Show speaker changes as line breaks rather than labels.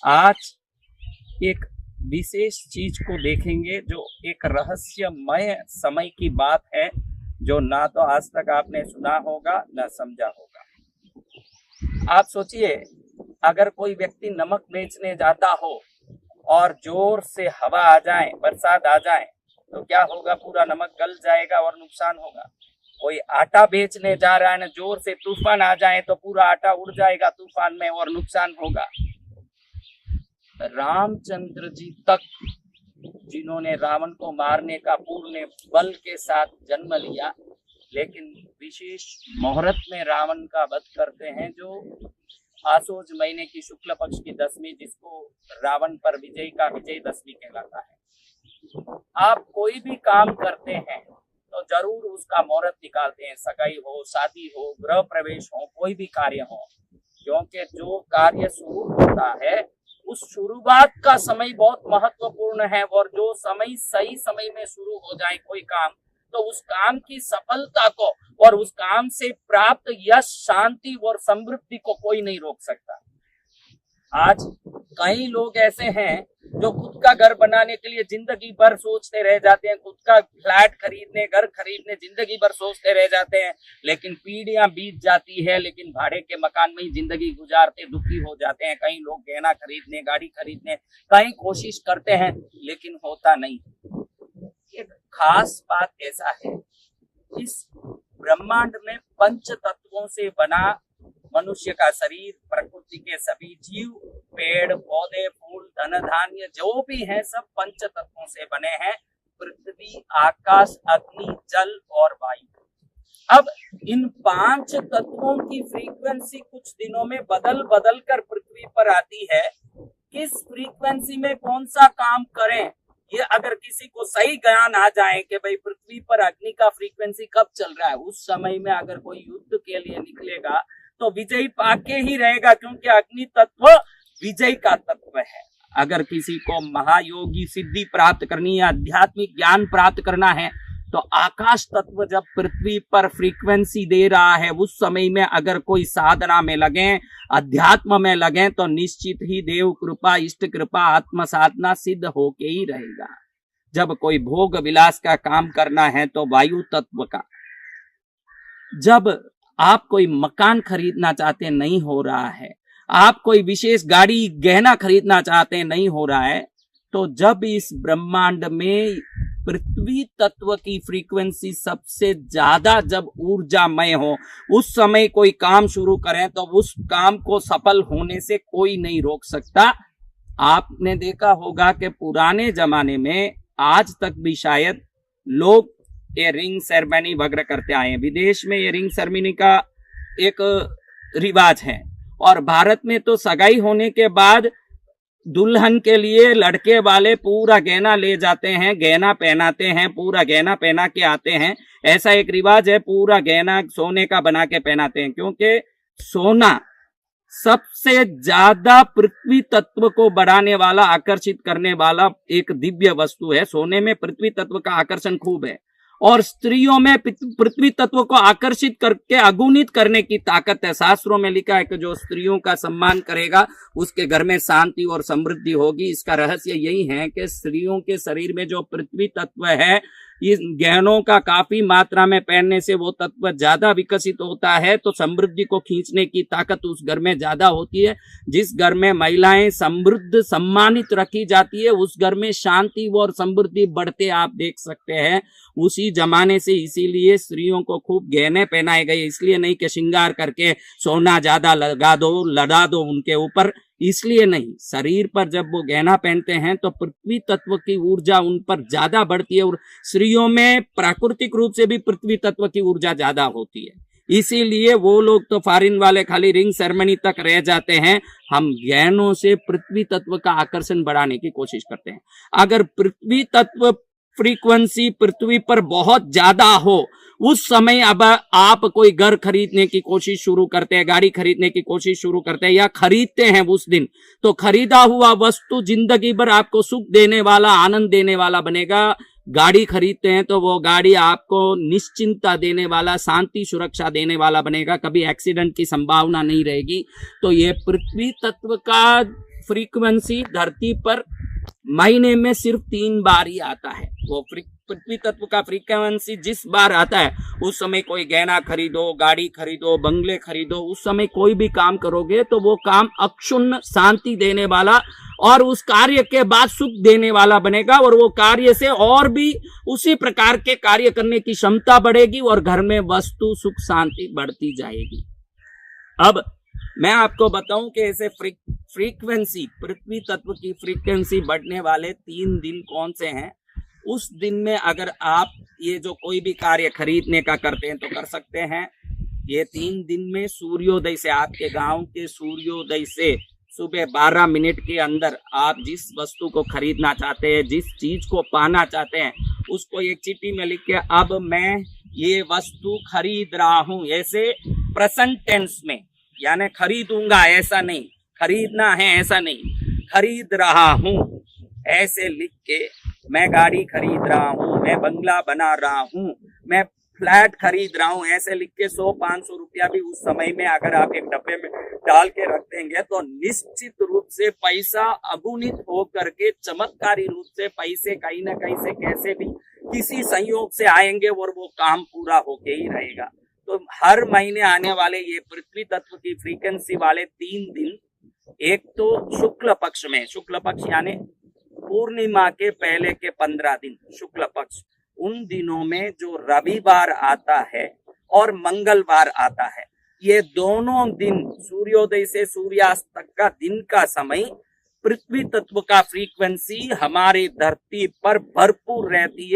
आज एक विशेष चीज को देखेंगे जो एक रहस्यमय समय की बात है, जो ना तो आज तक आपने सुना होगा ना समझा होगा। आप सोचिए, अगर कोई व्यक्ति नमक बेचने जाता हो और जोर से हवा आ जाए, बरसात आ जाए, तो क्या होगा? पूरा नमक गल जाएगा और नुकसान होगा। कोई आटा बेचने जा रहा है ना, जोर से तूफान आ जाए तो पूरा आटा उड़ जाएगा तूफान में और नुकसान होगा। रामचंद्र जी तक, जिन्होंने रावण को मारने का पूर्ण बल के साथ जन्म लिया, लेकिन विशेष मुहूर्त में रावण का वध करते हैं, जो आसोज महीने की शुक्ल पक्ष की दसवीं, जिसको रावण पर विजय का विजयदशमी कहलाता है। आप कोई भी काम करते हैं तो जरूर उसका मुहूर्त निकालते हैं, सगाई हो, शादी हो, गृह प्रवेश हो, कोई भी कार्य हो, क्योंकि जो कार्य शुरू होता है उस शुरुआत का समय बहुत महत्वपूर्ण है। और जो समय सही समय में शुरू हो जाए कोई काम, तो उस काम की सफलता को और उस काम से प्राप्त यश, शांति और समृद्धि को कोई नहीं रोक सकता। आज कई लोग ऐसे हैं जो खुद का घर बनाने के लिए जिंदगी भर सोचते रह जाते हैं, खुद का फ्लैट खरीदने, घर खरीदने जिंदगी भर सोचते रह जाते हैं, लेकिन पीढ़ियां बीत जाती है, लेकिन भाड़े के मकान में ही जिंदगी गुजारते दुखी हो जाते हैं। कई लोग गहना खरीदने, गाड़ी खरीदने कई कोशिश करते हैं, लेकिन होता नहीं। एक खास बात ऐसा है, इस ब्रह्मांड में पंच तत्वों से बना मनुष्य का शरीर, प्रकृति के सभी जीव, पेड़ पौधे, फूल, धन धान्य जो भी है, सब पंच तत्वों से बने हैं। पृथ्वी, आकाश, अग्नि, जल और वायु। अब इन पांच तत्वों की फ्रीक्वेंसी कुछ दिनों में बदल बदल कर पृथ्वी पर आती है। किस फ्रीक्वेंसी में कौन सा काम करें, ये अगर किसी को सही ज्ञान आ जाए कि भाई पृथ्वी पर अग्नि का फ्रीक्वेंसी कब चल रहा है, उस समय में अगर कोई युद्ध के लिए निकलेगा तो विजय पाके ही रहेगा, क्योंकि अग्नि तत्व विजय का तत्व है। अगर किसी को महायोगी सिद्धि प्राप्त करनी है, आध्यात्मिक ज्ञान प्राप्त करना है, तो आकाश तत्व जब पृथ्वी पर फ्रीक्वेंसी दे रहा है, उस समय में अगर कोई साधना में लगे, अध्यात्म में लगे, तो निश्चित ही देव कृपा, इष्ट कृपा, आत्म साधना सिद्ध होके ही रहेगा। जब कोई भोग विलास का काम करना है तो वायु तत्व का, जब आप कोई मकान खरीदना चाहते हैं, नहीं हो रहा है, आप कोई विशेष गाड़ी, गहना खरीदना चाहते हैं, नहीं हो रहा है, तो जब इस ब्रह्मांड में पृथ्वी तत्व की फ्रीक्वेंसी सबसे ज्यादा जब ऊर्जामय हो, उस समय कोई काम शुरू करें तो उस काम को सफल होने से कोई नहीं रोक सकता। आपने देखा होगा कि पुराने जमाने में, आज तक भी शायद, लोग ये रिंग सेरेमनी वगैरह करते आए हैं। विदेश में ये रिंग सेरेमनी का एक रिवाज है, और भारत में तो सगाई होने के बाद दुल्हन के लिए लड़के वाले पूरा गहना ले जाते हैं, गहना पहनाते हैं, पूरा गहना पहना के आते हैं। ऐसा एक रिवाज है, पूरा गहना सोने का बना के पहनाते हैं, क्योंकि सोना सबसे ज्यादा पृथ्वी तत्व को बढ़ाने वाला, आकर्षित करने वाला एक दिव्य वस्तु है। सोने में पृथ्वी तत्व का आकर्षण खूब है, और स्त्रियों में पृथ्वी तत्व को आकर्षित करके अगुणित करने की ताकत है। शास्त्रों में लिखा है कि जो स्त्रियों का सम्मान करेगा उसके घर में शांति और समृद्धि होगी। इसका रहस्य यही है कि स्त्रियों के शरीर में जो पृथ्वी तत्व है, इस गहनों का काफी मात्रा में पहनने से वो तत्व ज्यादा विकसित होता है, तो समृद्धि को खींचने की ताकत उस घर में ज्यादा होती है। जिस घर में महिलाएं समृद्ध, सम्मानित रखी जाती है, उस घर में शांति और समृद्धि बढ़ते आप देख सकते हैं। उसी जमाने से इसीलिए स्त्रियों को खूब गहने पहनाए गए, इसलिए नहीं कि श्रृंगार करके सोना ज्यादा लगा दो, लड़ा दो उनके ऊपर, इसलिए नहीं। शरीर पर जब वो गहना पहनते हैं तो पृथ्वी तत्व की ऊर्जा उन पर ज्यादा बढ़ती है, और स्त्रियों में प्राकृतिक रूप से भी पृथ्वी तत्व की ऊर्जा ज्यादा होती है। इसीलिए वो लोग तो फॉरेन वाले खाली रिंग सेरेमनी तक रह जाते हैं, हम गहनों से पृथ्वी तत्व का आकर्षण बढ़ाने की कोशिश करते हैं। अगर पृथ्वी तत्व फ्रीक्वेंसी पृथ्वी पर बहुत ज्यादा हो, उस समय अब आप कोई घर खरीदने की कोशिश शुरू करते हैं, गाड़ी खरीदने की कोशिश शुरू करते हैं, या खरीदते हैं उस दिन, तो खरीदा हुआ वस्तु जिंदगी भर आपको सुख देने वाला, आनंद देने वाला बनेगा। गाड़ी खरीदते हैं तो वो गाड़ी आपको निश्चिंतता देने वाला, शांति सुरक्षा देने वाला बनेगा, कभी एक्सीडेंट की संभावना नहीं रहेगी। तो ये पृथ्वी तत्व का फ्रीक्वेंसी धरती पर महीने में सिर्फ 3 बार ही आता है। वो पृथ्वी तत्व का फ्रीक्वेंसी जिस बार आता है उस समय कोई गहना खरीदो, गाड़ी खरीदो, बंगले खरीदो, उस समय कोई भी काम करोगे तो वो काम अक्षुण्ण शांति देने वाला और उस कार्य के बाद सुख देने वाला बनेगा, और वो कार्य से और भी उसी प्रकार के कार्य करने की क्षमता बढ़ेगी और घर में वस्तु सुख शांति बढ़ती जाएगी। अब मैं आपको बताऊं कि ऐसे फ्रीक्वेंसी, पृथ्वी तत्व की फ्रीक्वेंसी बढ़ने वाले 3 दिन कौन से हैं। उस दिन में अगर आप ये जो कोई भी कार्य खरीदने का करते हैं तो कर सकते हैं। ये 3 दिन में सूर्योदय से, आपके गांव के सूर्योदय से सुबह 12 मिनट के अंदर आप जिस वस्तु को खरीदना चाहते हैं, जिस चीज को पाना चाहते हैं, उसको एक चिट्ठी में लिख के अब मैं ये वस्तु खरीद रहा हूं, ऐसे प्रेजेंट टेंस में, यानी खरीदूंगा ऐसा नहीं, खरीदना है ऐसा नहीं, खरीद रहा हूं ऐसे लिख के, मैं गाड़ी खरीद रहा हूं, मैं बंगला बना रहा हूं, मैं फ्लैट खरीद रहा हूं, ऐसे लिख के 100-500 रुपया भी उस समय में अगर आप एक डब्बे में डाल के रख देंगे तो निश्चित रूप से पैसा अगुणित हो करके चमत्कारी रूप से पैसे कहीं ना कहीं से कैसे भी किसी संयोग से आएंगे और वो काम पूरा होके ही रहेगा। तो हर महीने आने वाले ये पृथ्वी तत्व की फ्रीक्वेंसी वाले 3 दिन, एक तो शुक्ल पक्ष में, शुक्ल पक्ष यानी पूर्णिमा के पहले के 15 दिन शुक्ल पक्ष, उन दिनों में जो रविवार आता है और मंगलवार आता है, ये दोनों दिन सूर्योदय से सूर्यास्त तक का दिन का समय पृथ्वी तत्व का फ्रीक्वेंसी हमारे धरती पर भरपूर रहती है।